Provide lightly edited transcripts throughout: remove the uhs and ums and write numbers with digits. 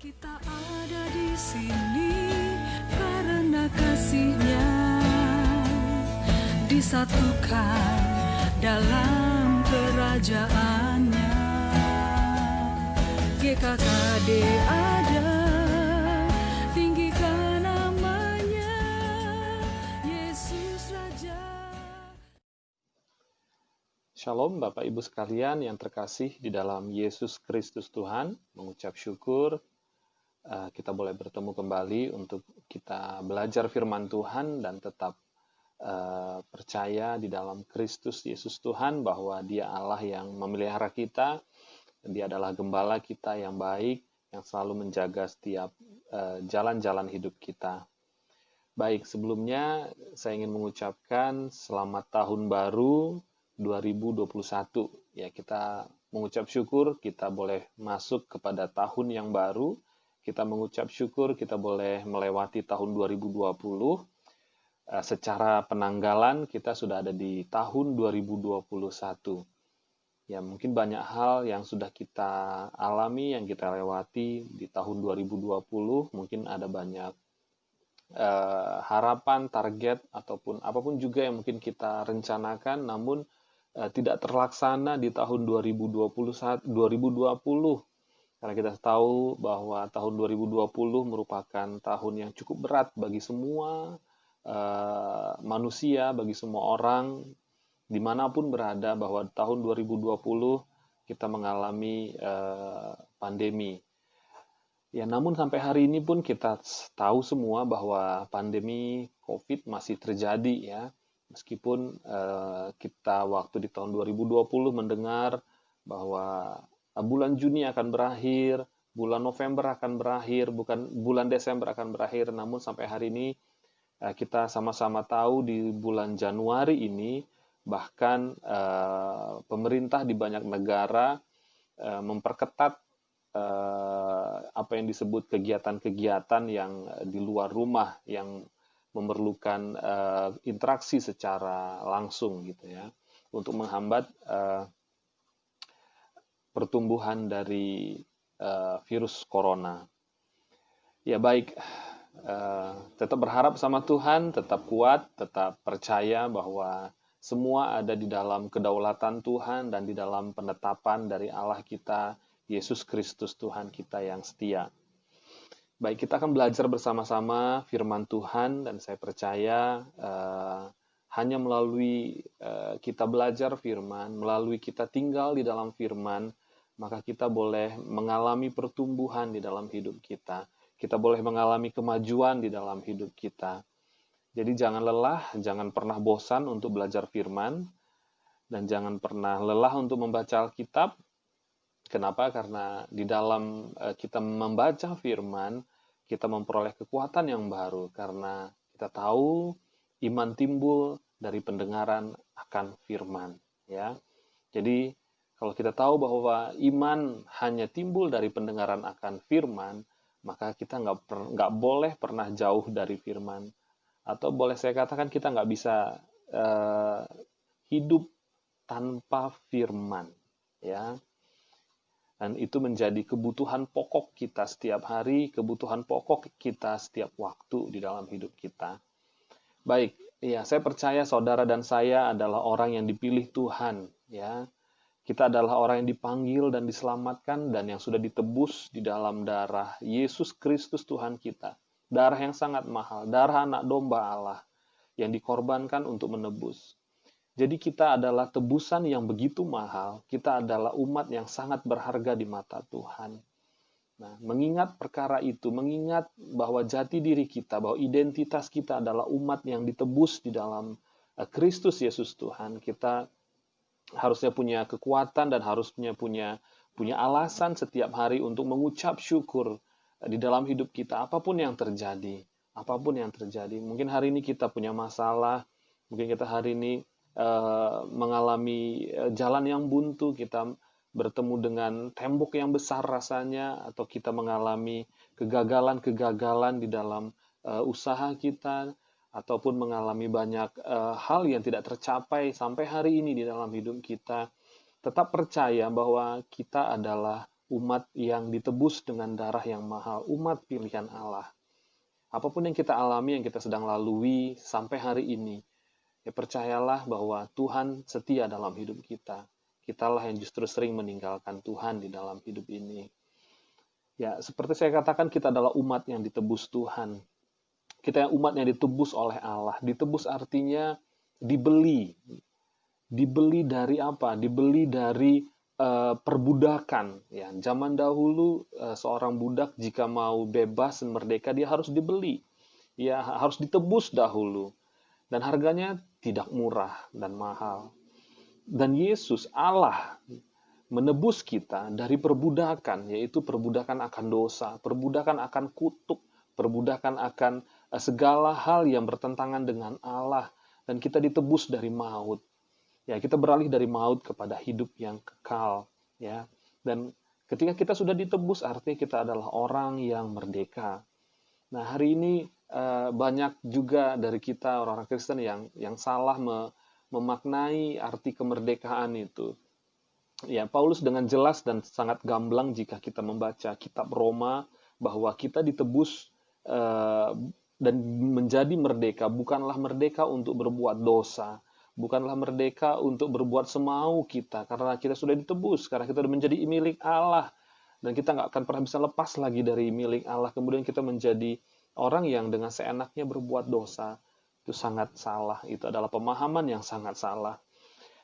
Kita ada di sini karena kasih-Nya disatukan dalam kerajaan-Nya. GKKD ada, tinggikan namanya, Yesus Raja. Shalom Bapak Ibu sekalian yang terkasih di dalam Yesus Kristus Tuhan. Mengucap syukur kita boleh bertemu kembali untuk kita belajar firman Tuhan dan tetap percaya di dalam Kristus Yesus Tuhan bahwa Dia Allah yang memelihara kita. Dia adalah gembala kita yang baik, yang selalu menjaga setiap jalan-jalan hidup kita. Baik, sebelumnya saya ingin mengucapkan selamat tahun baru 2021. Ya, kita mengucap syukur kita boleh masuk kepada tahun yang baru. Kita mengucap syukur kita boleh melewati tahun 2020. Secara penanggalan kita sudah ada di tahun 2021. Ya, mungkin banyak hal yang sudah kita alami, yang kita lewati di tahun 2020. Mungkin ada banyak harapan, target, ataupun apapun juga yang mungkin kita rencanakan, namun tidak terlaksana di tahun 2020. Karena kita tahu bahwa tahun 2020 merupakan tahun yang cukup berat bagi semua manusia, bagi semua orang, dimanapun berada, bahwa tahun 2020 kita mengalami pandemi. Ya, namun sampai hari ini pun kita tahu semua bahwa pandemi COVID masih terjadi ya. Meskipun kita waktu di tahun 2020 mendengar bahwa bulan Juni akan berakhir, bulan November akan berakhir, bukan bulan Desember akan berakhir, namun sampai hari ini kita sama-sama tahu di bulan Januari ini bahkan pemerintah di banyak negara memperketat apa yang disebut kegiatan-kegiatan yang di luar rumah yang memerlukan interaksi secara langsung gitu ya, untuk menghambat pertumbuhan dari virus corona. Ya baik, tetap berharap sama Tuhan, tetap kuat, tetap percaya bahwa semua ada di dalam kedaulatan Tuhan dan di dalam penetapan dari Allah kita, Yesus Kristus Tuhan kita yang setia. Baik, kita akan belajar bersama-sama firman Tuhan, dan saya percaya hanya melalui kita belajar firman, melalui kita tinggal di dalam firman, maka kita boleh mengalami pertumbuhan di dalam hidup kita. Kita boleh mengalami kemajuan di dalam hidup kita. Jadi jangan lelah, jangan pernah bosan untuk belajar firman, dan jangan pernah lelah untuk membaca Alkitab. Kenapa? Karena di dalam kita membaca firman, kita memperoleh kekuatan yang baru. Karena kita tahu iman timbul dari pendengaran akan firman. Ya, jadi kalau kita tahu bahwa iman hanya timbul dari pendengaran akan firman, maka kita nggak boleh pernah jauh dari firman. Atau boleh saya katakan kita nggak bisa hidup tanpa firman. Ya. Dan itu menjadi kebutuhan pokok kita setiap hari, kebutuhan pokok kita setiap waktu di dalam hidup kita. Baik, ya saya percaya saudara dan saya adalah orang yang dipilih Tuhan. Ya. Kita adalah orang yang dipanggil dan diselamatkan dan yang sudah ditebus di dalam darah Yesus Kristus Tuhan kita. Darah yang sangat mahal, darah anak domba Allah yang dikorbankan untuk menebus. Jadi kita adalah tebusan yang begitu mahal, kita adalah umat yang sangat berharga di mata Tuhan. Nah, mengingat perkara itu, mengingat bahwa jati diri kita, bahwa identitas kita adalah umat yang ditebus di dalam Kristus Yesus Tuhan, kita harusnya punya kekuatan dan harusnya punya alasan setiap hari untuk mengucap syukur di dalam hidup kita, apapun yang terjadi. Mungkin hari ini kita punya masalah, mungkin kita hari ini mengalami jalan yang buntu, kita bertemu dengan tembok yang besar rasanya, atau kita mengalami kegagalan-kegagalan di dalam usaha kita, ataupun mengalami banyak hal yang tidak tercapai sampai hari ini di dalam hidup kita. Tetap percaya bahwa kita adalah umat yang ditebus dengan darah yang mahal, umat pilihan Allah. Apapun yang kita alami, yang kita sedang lalui sampai hari ini, ya percayalah bahwa Tuhan setia dalam hidup kita. Kitalah yang justru sering meninggalkan Tuhan di dalam hidup ini. Ya, seperti saya katakan, kita adalah umat yang ditebus Tuhan. Kita yang umat yang ditebus oleh Allah. Ditebus artinya dibeli. Dibeli dari apa? Dibeli dari perbudakan. Ya, zaman dahulu seorang budak jika mau bebas dan merdeka, dia harus dibeli. Ya, harus ditebus dahulu. Dan harganya tidak murah dan mahal. Dan Yesus, Allah, menebus kita dari perbudakan, yaitu perbudakan akan dosa, perbudakan akan kutuk, perbudakan akan segala hal yang bertentangan dengan Allah. Dan kita ditebus dari maut. Ya, kita beralih dari maut kepada hidup yang kekal, ya. Dan ketika kita sudah ditebus, artinya kita adalah orang yang merdeka. Nah, hari ini banyak juga dari kita orang-orang Kristen yang salah memaknai arti kemerdekaan itu. Ya, Paulus dengan jelas dan sangat gamblang jika kita membaca kitab Roma bahwa kita ditebus dan menjadi merdeka, bukanlah merdeka untuk berbuat dosa. Bukanlah merdeka untuk berbuat semau kita, karena kita sudah ditebus, karena kita sudah menjadi milik Allah, dan kita nggak akan pernah bisa lepas lagi dari milik Allah. Kemudian kita menjadi orang yang dengan seenaknya berbuat dosa. Itu sangat salah, itu adalah pemahaman yang sangat salah.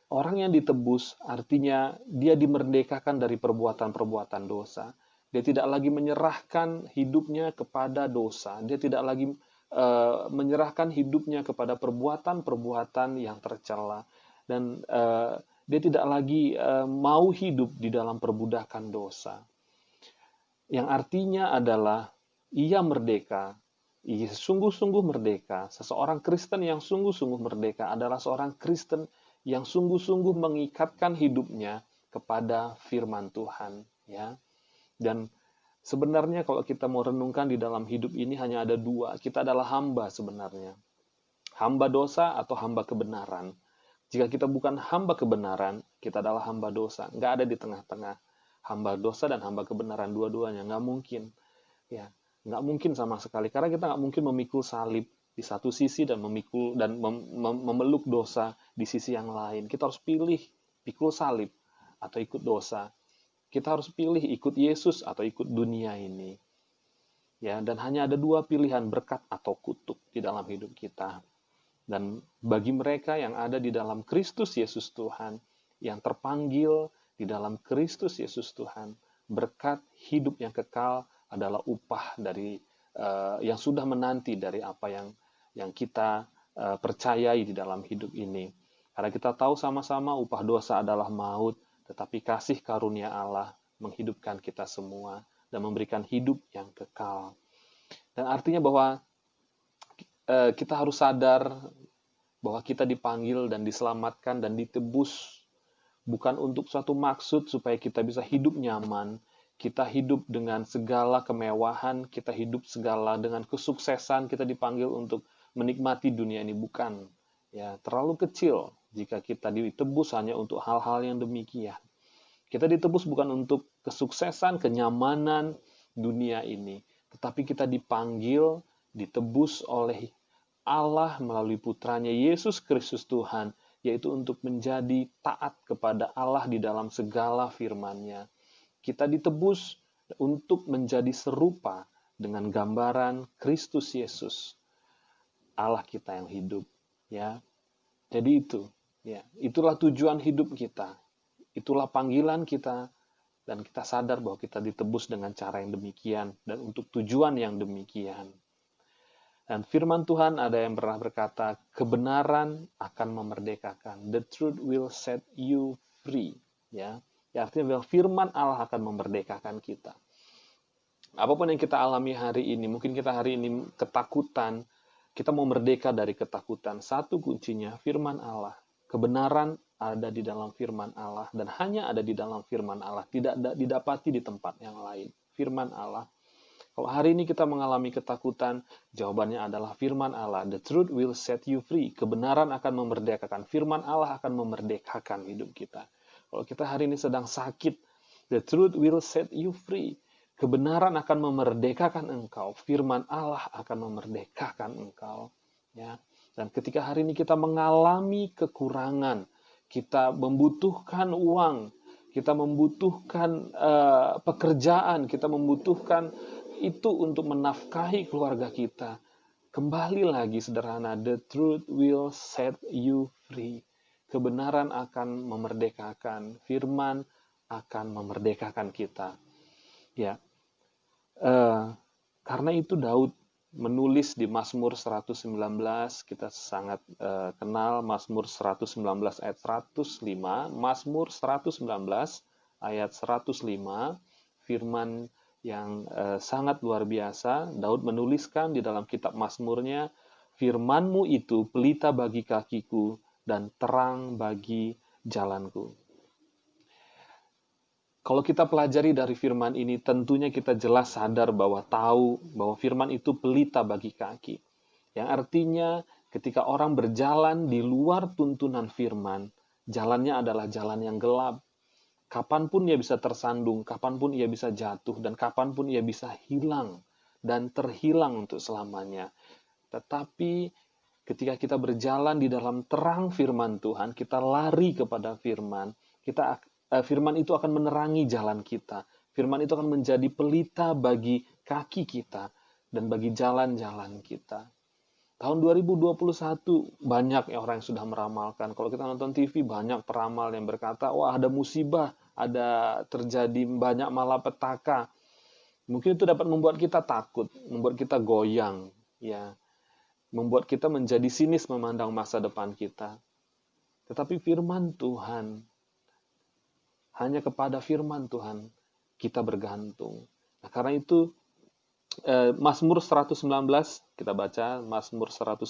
Orang yang ditebus artinya dia dimerdekakan dari perbuatan-perbuatan dosa. Dia tidak lagi menyerahkan hidupnya kepada dosa, dia tidak lagi menyerahkan hidupnya kepada perbuatan-perbuatan yang tercela, dan dia tidak lagi mau hidup di dalam perbudakan dosa. Yang artinya adalah ia merdeka, ia sungguh-sungguh merdeka. Seseorang Kristen yang sungguh-sungguh merdeka adalah seorang Kristen yang sungguh-sungguh mengikatkan hidupnya kepada firman Tuhan, ya. Dan sebenarnya kalau kita mau renungkan di dalam hidup ini hanya ada dua. Kita adalah hamba sebenarnya. Hamba dosa atau hamba kebenaran. Jika kita bukan hamba kebenaran, kita adalah hamba dosa. Nggak ada di tengah-tengah. Hamba dosa dan hamba kebenaran, dua-duanya. Nggak mungkin. Ya, nggak mungkin sama sekali. Karena kita nggak mungkin memikul salib di satu sisi dan memikul dan memeluk dosa di sisi yang lain. Kita harus pilih pikul salib atau ikut dosa. Kita harus pilih ikut Yesus atau ikut dunia ini. Ya, dan hanya ada dua pilihan, berkat atau kutuk di dalam hidup kita. Dan bagi mereka yang ada di dalam Kristus Yesus Tuhan, yang terpanggil di dalam Kristus Yesus Tuhan, berkat hidup yang kekal adalah upah dari yang sudah menanti dari apa yang kita percayai di dalam hidup ini. Karena kita tahu sama-sama upah dosa adalah maut, tetapi kasih karunia Allah menghidupkan kita semua dan memberikan hidup yang kekal. Dan artinya bahwa kita harus sadar bahwa kita dipanggil dan diselamatkan dan ditebus bukan untuk suatu maksud supaya kita bisa hidup nyaman, kita hidup dengan segala kemewahan, kita hidup segala dengan kesuksesan, kita dipanggil untuk menikmati dunia ini, bukan. Ya, terlalu kecil jika kita ditebus hanya untuk hal-hal yang demikian. Kita ditebus bukan untuk kesuksesan, kenyamanan dunia ini, tetapi kita dipanggil, ditebus oleh Allah melalui putranya Yesus Kristus Tuhan, yaitu untuk menjadi taat kepada Allah di dalam segala firman-Nya. Kita ditebus untuk menjadi serupa dengan gambaran Kristus Yesus, Allah kita yang hidup. Ya, jadi itulah tujuan hidup kita, itulah panggilan kita, dan kita sadar bahwa kita ditebus dengan cara yang demikian dan untuk tujuan yang demikian. Dan firman Tuhan ada yang pernah berkata, kebenaran akan memerdekakan. The truth will set you free. Ya, artinya firman Allah akan memerdekakan kita. Apapun yang kita alami hari ini, mungkin kita hari ini ketakutan, kita mau merdeka dari ketakutan. Satu kuncinya firman Allah. Kebenaran ada di dalam firman Allah dan hanya ada di dalam firman Allah, tidak didapati di tempat yang lain. Firman Allah. Kalau hari ini kita mengalami ketakutan, jawabannya adalah firman Allah. The truth will set you free. Kebenaran akan memerdekakan. Firman Allah akan memerdekakan hidup kita. Kalau kita hari ini sedang sakit, The truth will set you free. Kebenaran akan memerdekakan engkau. Firman Allah akan memerdekakan engkau. Ya. Dan ketika hari ini kita mengalami kekurangan, kita membutuhkan uang, kita membutuhkan pekerjaan, kita membutuhkan itu untuk menafkahi keluarga kita. Kembali lagi sederhana, the truth will set you free. Kebenaran akan memerdekakan, firman akan memerdekakan kita. Ya, karena itu Daud menulis di Mazmur 119, kita sangat kenal Mazmur 119 ayat 105, Mazmur 119 ayat 105, firman yang sangat luar biasa. Daud menuliskan di dalam kitab Mazmurnya, firman-Mu itu pelita bagi kakiku dan terang bagi jalanku. Kalau kita pelajari dari firman ini, tentunya kita jelas sadar tahu bahwa firman itu pelita bagi kaki. Yang artinya ketika orang berjalan di luar tuntunan firman, jalannya adalah jalan yang gelap. Kapanpun ia bisa tersandung, kapanpun ia bisa jatuh, dan kapanpun ia bisa hilang dan terhilang untuk selamanya. Tetapi ketika kita berjalan di dalam terang firman Tuhan, kita lari kepada firman, firman itu akan menerangi jalan kita. Firman itu akan menjadi pelita bagi kaki kita dan bagi jalan-jalan kita. Tahun 2021 banyak orang yang sudah meramalkan. Kalau kita nonton TV, banyak peramal yang berkata, wah ada musibah, ada terjadi banyak malapetaka. Mungkin itu dapat membuat kita takut, membuat kita goyang, ya, membuat kita menjadi sinis memandang masa depan kita. Tetapi firman Tuhan, hanya kepada firman Tuhan kita bergantung. Nah, karena itu Mazmur 119, kita baca Mazmur 119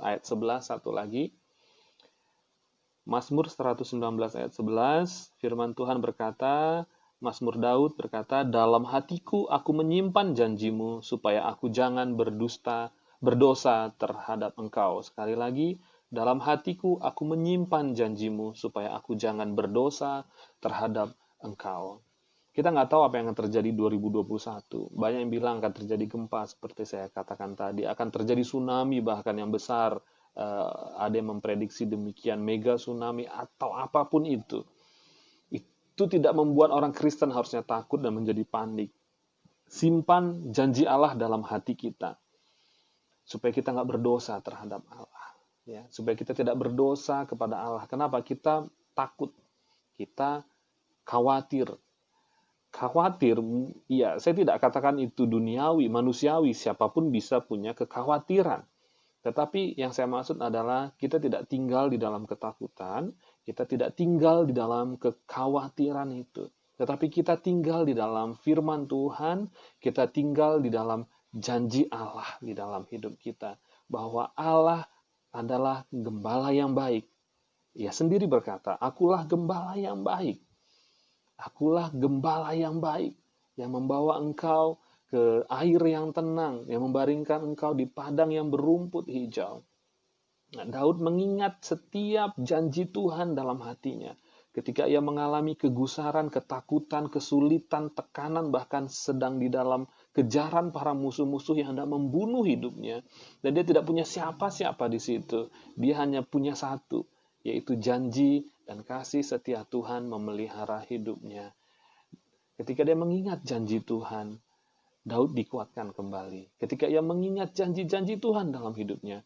ayat 11, satu lagi. Mazmur 119 ayat 11, firman Tuhan berkata, Mazmur Daud berkata, dalam hatiku aku menyimpan janjimu, supaya aku jangan berdosa terhadap engkau. Sekali lagi, dalam hatiku aku menyimpan janjimu, supaya aku jangan berdosa terhadap engkau. Kita nggak tahu apa yang akan terjadi 2021. Banyak yang bilang akan terjadi gempa, seperti saya katakan tadi. Akan terjadi tsunami bahkan yang besar. Ada yang memprediksi demikian, mega tsunami atau apapun itu. Itu tidak membuat orang Kristen harusnya takut dan menjadi panik. Simpan janji Allah dalam hati kita. Supaya kita nggak berdosa terhadap Allah. Ya, supaya kita tidak berdosa kepada Allah. Kenapa? Kita takut. Kita khawatir. Khawatir, ya saya tidak katakan itu duniawi, manusiawi, siapapun bisa punya kekhawatiran. Tetapi yang saya maksud adalah kita tidak tinggal di dalam ketakutan, kita tidak tinggal di dalam kekhawatiran itu. Tetapi kita tinggal di dalam firman Tuhan, kita tinggal di dalam janji Allah di dalam hidup kita. Bahwa Allah adalah gembala yang baik. Ia sendiri berkata, akulah gembala yang baik. Akulah gembala yang baik, yang membawa engkau ke air yang tenang, yang membaringkan engkau di padang yang berumput hijau. Nah, Daud mengingat setiap janji Tuhan dalam hatinya. Ketika ia mengalami kegusaran, ketakutan, kesulitan, tekanan, bahkan sedang di dalam kejaran para musuh-musuh yang hendak membunuh hidupnya. Dan dia tidak punya siapa-siapa di situ. Dia hanya punya satu, yaitu janji dan kasih setia Tuhan memelihara hidupnya. Ketika dia mengingat janji Tuhan, Daud dikuatkan kembali. Ketika ia mengingat janji-janji Tuhan dalam hidupnya,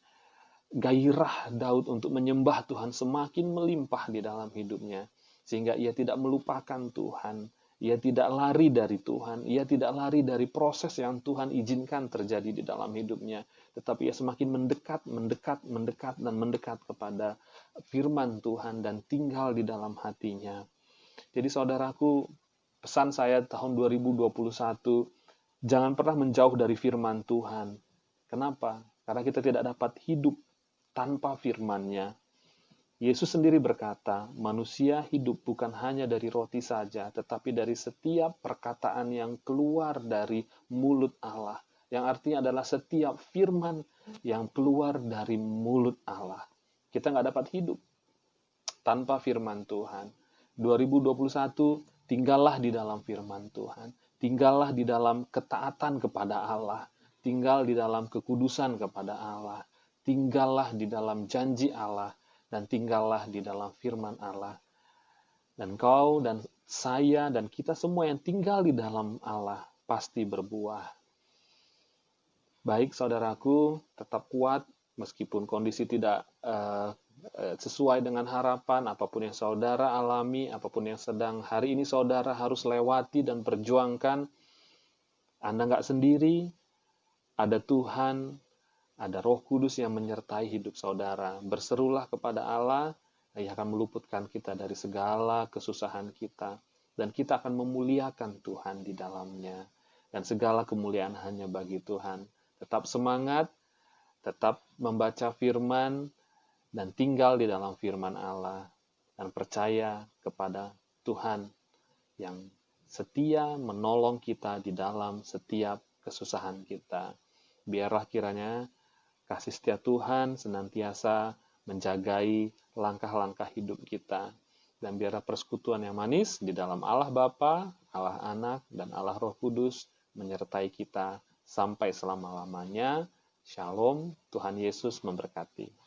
gairah Daud untuk menyembah Tuhan semakin melimpah di dalam hidupnya. Sehingga ia tidak melupakan Tuhan. Ia tidak lari dari Tuhan. Ia tidak lari dari proses yang Tuhan izinkan terjadi di dalam hidupnya. Tetapi ia semakin mendekat kepada firman Tuhan dan tinggal di dalam hatinya. Jadi saudaraku, pesan saya tahun 2021, jangan pernah menjauh dari firman Tuhan. Kenapa? Karena kita tidak dapat hidup tanpa firman-Nya. Yesus sendiri berkata, manusia hidup bukan hanya dari roti saja, tetapi dari setiap perkataan yang keluar dari mulut Allah. Yang artinya adalah setiap firman yang keluar dari mulut Allah. Kita nggak dapat hidup tanpa firman Tuhan. 2021 tinggallah di dalam firman Tuhan, tinggallah di dalam ketaatan kepada Allah, tinggal di dalam kekudusan kepada Allah, tinggallah di dalam janji Allah, dan tinggallah di dalam firman Allah. Dan kau dan saya dan kita semua yang tinggal di dalam Allah pasti berbuah. Baik saudaraku, tetap kuat meskipun kondisi tidak sesuai dengan harapan, apapun yang saudara alami, apapun yang sedang hari ini saudara harus lewati dan perjuangkan. Anda nggak sendiri, ada Tuhan, ada Roh Kudus yang menyertai hidup saudara. Berserulah kepada Allah, Ia akan meluputkan kita dari segala kesusahan kita. Dan kita akan memuliakan Tuhan di dalamnya. Dan segala kemuliaan hanya bagi Tuhan. Tetap semangat, tetap membaca firman, dan tinggal di dalam firman Allah. Dan percaya kepada Tuhan yang setia menolong kita di dalam setiap kesusahan kita. Biarlah kiranya kasih setia Tuhan senantiasa menjagai langkah-langkah hidup kita. Dan biarlah persekutuan yang manis di dalam Allah Bapa, Allah Anak, dan Allah Roh Kudus menyertai kita sampai selama-lamanya. Shalom, Tuhan Yesus memberkati.